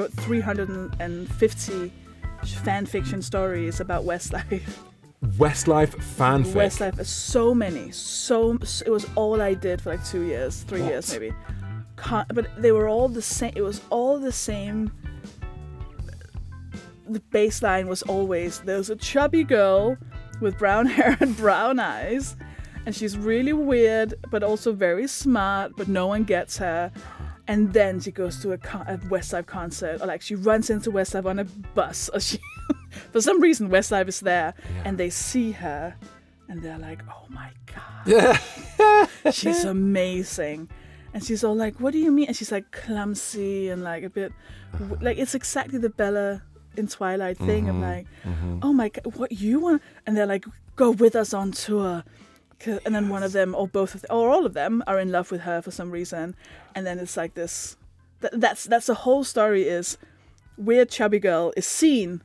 wrote 350 fan fiction stories about Westlife. Westlife fan fic. Westlife is so many. It was all I did for like 2 years, 3 years maybe. But they were all the same. It was all the same. The baseline was always, there's a chubby girl with brown hair and brown eyes, and she's really weird but also very smart, but no one gets her. And then she goes to a Westlife concert, or like she runs into Westlife on a bus, or she for some reason Westlife is there, and they see her and they're like, oh my god, she's amazing. And she's all like, what do you mean? And she's like clumsy and like a bit like, it's exactly the Bella in Twilight thing. I'm like, oh my god, what you want? And they're like, go with us on tour. And then one of them, or both of them, or all of them, are in love with her for some reason. And then it's like this. That's the whole story. Is weird chubby girl is seen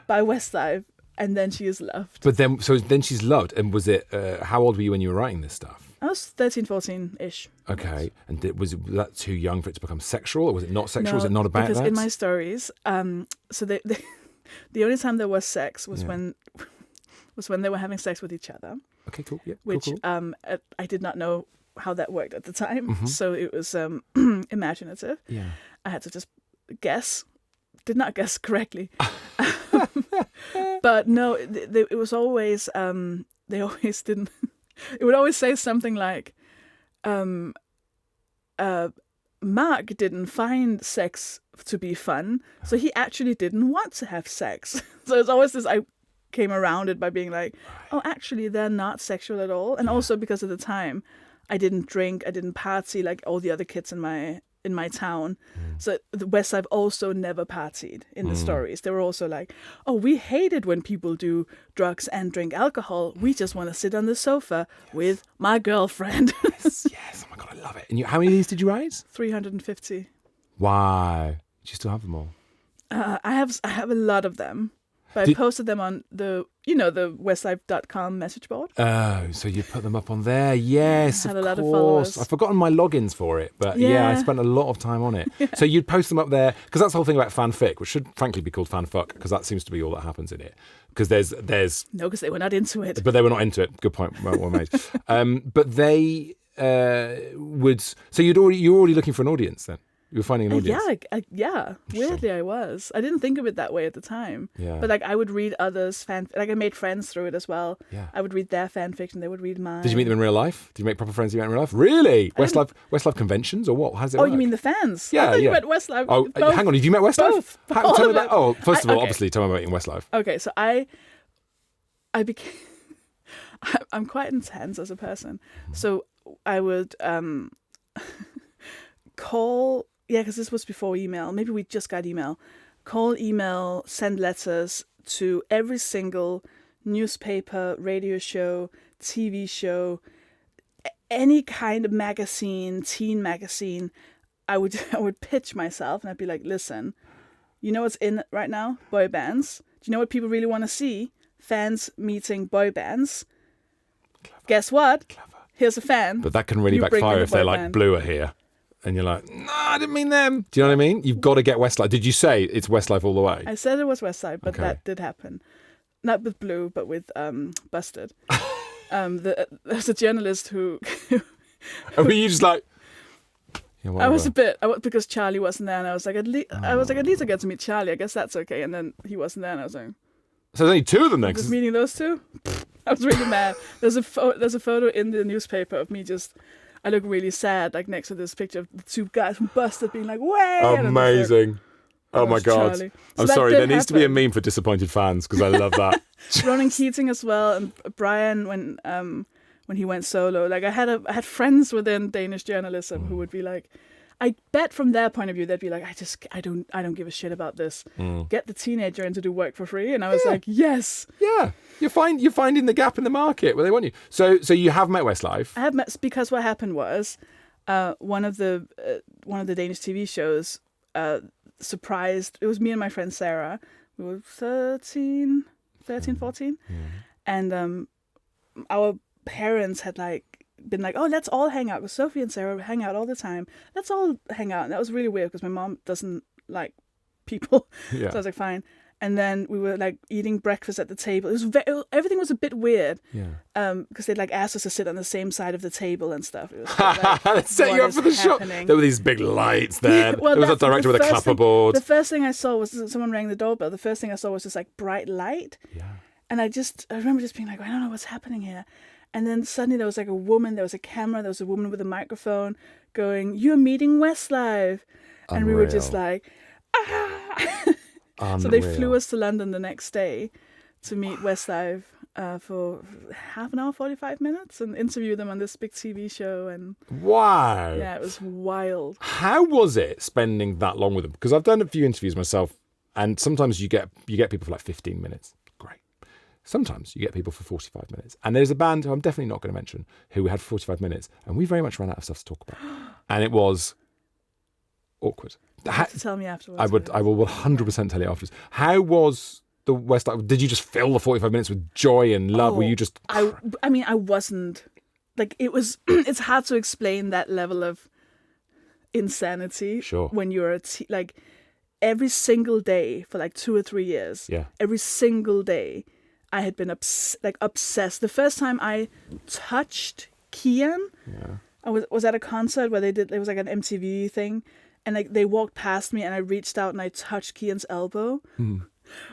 by Westlife, and then she is loved. But then, so then she's loved. And was it? How old were you when you were writing this stuff? I was 13, 14-ish. Okay, and was that too young for it to become sexual, or was it not sexual? No, was it not about because that? in my stories, so they the only time there was sex was when they were having sex with each other. Okay, cool. Yeah, which cool. I did not know how that worked at the time, so it was imaginative. Yeah, I had to just guess. Did not guess correctly, but no, it was always they always didn't. It would always say something like, Mark didn't find sex to be fun, so he actually didn't want to have sex. So it's always this. I came around it by being like, oh, actually, they're not sexual at all. And also because at the time, I didn't drink, I didn't party like all the other kids in my town. So the Westlife also never partied in the stories. They were also like, oh, we hate it when people do drugs and drink alcohol. We just want to sit on the sofa with my girlfriend. yes. Oh my god, I love it. And how many of these did you write? 350. Wow. Do you still have them all? I have a lot of them. But I posted them on the westlife.com message board. Oh, so you put them up on there? Yes, had of a lot course. of followers. I've forgotten my logins for it, but yeah, I spent a lot of time on it. So you'd post them up there, because that's the whole thing about fanfic, which should frankly be called fanfuck, because that seems to be all that happens in it. Because there's no, because they were not into it. But they were not into it. Good point. Well made. But they would. So you were already looking for an audience then. You were finding an audience? Yeah. Weirdly, I was. I didn't think of it that way at the time. Yeah. But like, I would read others' like I made friends through it as well. Yeah. I would read their fan fiction. They would read mine. Did you meet them in real life? Did you make proper friends you met in real life? Really? Westlife conventions or what? How does it work? Oh, you mean the fans? Yeah, I thought you met Westlife. Oh, both. Hang on. Have you met Westlife? Both. Tell me that. Oh, first of all, okay. obviously, tell me about meeting Westlife. Okay, so I became. I'm quite intense as a person, so I would call. Yeah, because this was before email. Maybe we just got email. Call, email, send letters to every single newspaper, radio show, TV show, any kind of magazine, teen magazine. I would pitch myself and I'd be like, listen, you know what's in right now? Boy bands. Do you know what people really want to see? Fans meeting boy bands. Clever. Guess what? Clever. Here's a fan. But that can really backfire if they're like Blue are here. And you're like, no, I didn't mean them. Do you know what I mean? You've got to get Westlife. Did you say it's Westlife all the way? I said it was Westlife, but that did happen. Not with Blue, but with Busted. There's a journalist who... I mean, you just like... Yeah, I was because Charlie wasn't there, and I was like, at least I get to meet Charlie. I guess that's okay. And then he wasn't there, and I was like... So there's only two of them then? Just meeting those two? I was really mad. There's a photo in the newspaper of me just... I look really sad, like next to this picture of the two guys from Busted being like, way! Amazing. Oh my God. Charlie. I'm sorry, there needs to be a meme for disappointed fans because I love that. Ronan Keating as well, and Brian when he went solo. Like I had friends within Danish journalism who would be like, I bet from their point of view they'd be like, I don't give a shit about this. Get the teenager in to do work for free, and I was like, yes. Yeah, you're finding the gap in the market where they want you. So you have met Westlife. I have met, because what happened was one of the Danish TV shows surprised. It was me and my friend Sarah. We were 13, 14, and our parents had been like, oh, let's all hang out, because Sophie and Sarah hang out all the time. Let's all hang out. And that was really weird because my mom doesn't like people. Yeah. So I was like, fine. And then we were like eating breakfast at the table. Everything was a bit weird. Yeah. Because they like asked us to sit on the same side of the table and stuff. It was like, they set you up for the shot. There were these big lights there. Well, there was a director with a clapperboard. The first thing I saw was someone rang the doorbell. The first thing I saw was this like bright light. Yeah. And I remember just being like, I don't know what's happening here. And then suddenly there was like a woman, there was a camera, there was a woman with a microphone going, "You're meeting Westlife." And we were just like, ah. So they flew us to London the next day to meet Westlife for half an hour, 45 minutes, and interview them on this big TV show. And wow. Yeah, it was wild. How was it spending that long with them? Because I've done a few interviews myself, and sometimes you get people for like 15 minutes. Great. Sometimes you get people for 45 minutes. And there's a band who I'm definitely not going to mention who had 45 minutes, and we very much ran out of stuff to talk about. And it was awkward. You have to tell me afterwards. I will 100% tell you afterwards. How was the Westlife? Did you just fill the 45 minutes with joy and love? Were you just... I mean, I wasn't... Like, it was... It's hard to explain that level of insanity. Sure. When you're like, every single day for like 2 or 3 years. Yeah. Every single day, I had been obsessed. The first time I touched Kian, I was at a concert where it was like an MTV thing. And like they walked past me and I reached out and I touched Kian's elbow. Mm.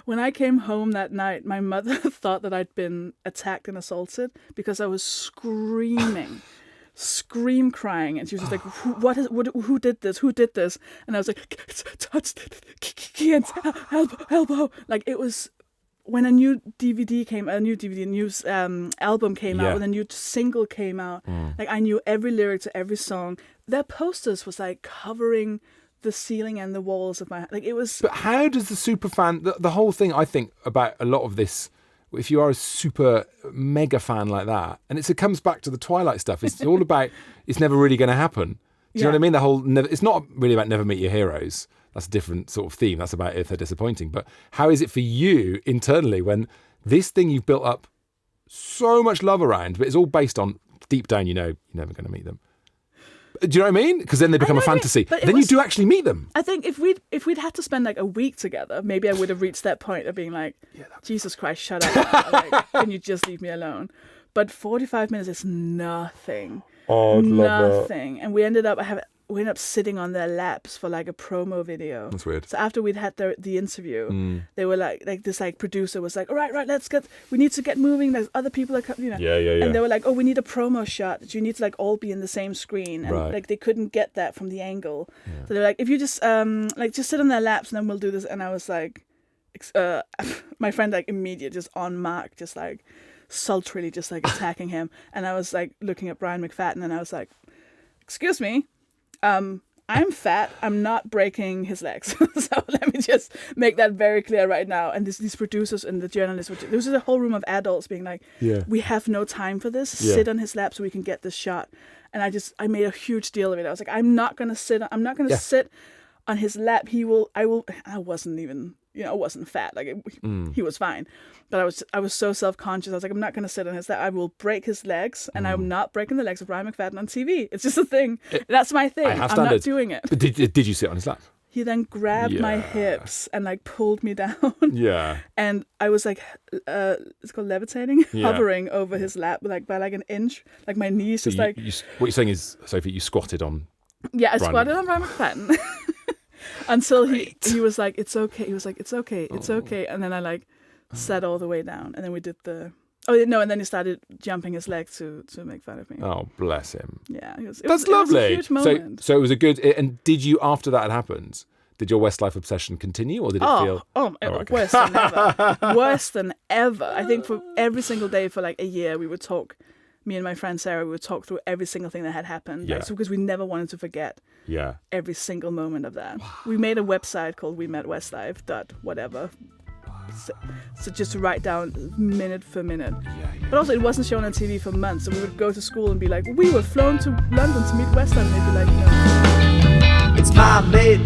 When I came home that night, my mother thought that I'd been attacked and assaulted because I was screaming, crying. And she was just like, who did this? Who did this? And I was like, touched Kian's elbow. Like it was when a new album came out, when a new single came out, like I knew every lyric to every song. Their posters was like covering the ceiling and the walls of my... Like it was... But how does the super fan... The whole thing, I think, about a lot of this, if you are a super mega fan like that, and it comes back to the Twilight stuff, it's all about it's never really going to happen. Do you know what I mean? The whole... It's not really about never meet your heroes. That's a different sort of theme. That's about if they're disappointing. But how is it for you internally when this thing you've built up so much love around, but it's all based on, deep down, you know, you're never going to meet them. Do you know what I mean? Because then they become a fantasy. Then you do actually meet them. I think if we'd had to spend like a week together, maybe I would have reached that point of being like, Jesus Christ, shut up. Like, can you just leave me alone? But 45 minutes is nothing. Oh, nothing. And we ended up sitting on their laps for like a promo video. That's weird. So after we'd had the interview, they were like this like producer was like, all right, we need to get moving. There's other people that come, you know. Yeah. And they were like, oh, we need a promo shot. You need to like all be in the same screen. And like they couldn't get that from the angle. Yeah. So they're like, if you just just sit on their laps and then we'll do this. And I was like, my friend like immediately just on mark, just like sultrily just like attacking him. And I was like looking at Brian McFadden and I was like, excuse me. I'm fat. I'm not breaking his legs. So let me just make that very clear right now. And these producers and the journalists, there was a whole room of adults being like, we have no time for this. Sit on his lap so we can get this shot. And I made a huge deal of it. I was like, I'm not going to sit on his lap. I wasn't even, I wasn't fat. Like he was fine. But I was so self-conscious. I was like, I'm not going to sit on his lap. I will break his legs, and I'm not breaking the legs of Brian McFadden on TV. It's just a thing. That's my thing. I'm not doing it. But did you sit on his lap? He then grabbed my hips and like pulled me down. Yeah. And I was like, it's called levitating, hovering over his lap like by like an inch. Like my knees so just what you're saying is, Sophie, you squatted on. Yeah, I squatted on Brian McFadden. Until he was like, it's okay. He was like, it's okay. It's okay. And then I like sat all the way down. And then we did and then he started jumping his legs to make fun of me. Oh, bless him. Yeah. That's lovely. It was a huge moment. So it was a good... And did you, after that had happened, did your Westlife obsession continue or did it feel... Okay. Worse than ever. Worse than ever. I think for every single day for like a year, we would talk... Me and my friend Sarah, we would talk through every single thing that had happened. Yeah. Because we never wanted to forget every single moment of that. We made a website called WeMetWestlife.whatever. So just to write down minute for minute. But also it wasn't shown on TV for months. So we would go to school and be like, we were flown to London to meet Westlife. And they'd be like, no. It's my made